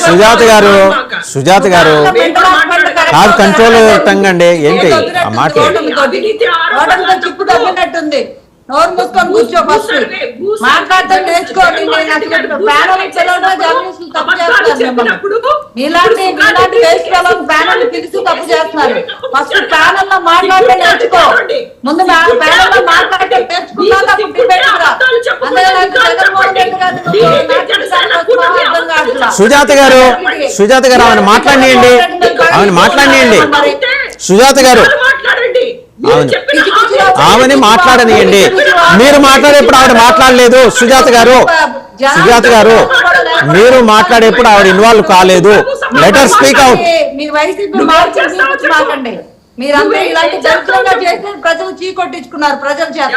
సుజాత గారు కాదు కంట్రోల్ టంగండి ఏంటి ఆ మాట నోరు మూసుకొని కూర్చో ఫస్ట్ మాట్లాడతాం నేర్చుకోండి. మీలాంటి వేస్ట్ ప్యానల్ పిలిచి తప్పు చేస్తున్నారు. ఫస్ట్ ప్యానల్ లో మాట్లాడటం నేర్చుకో. ముందు ప్యానల్ లో మాట్లాడటం నేర్చుకున్నాక సుజాత గారు ఆమెను మాట్లాడియండి సుజాత గారు ఆమెని మాట్లాడనియండి. మీరు మాట్లాడేప్పుడు ఆవిడ మాట్లాడలేదు. సుజాత గారు మీరు మాట్లాడేప్పుడు ఆవిడ ఇన్వాల్వ్ కాలేదు. Letter speak out. మీరంతా ఇలాంటి దరిద్రంగా చేస్తే ప్రజలు చీకొట్టించుకున్నారు ప్రజల చేత.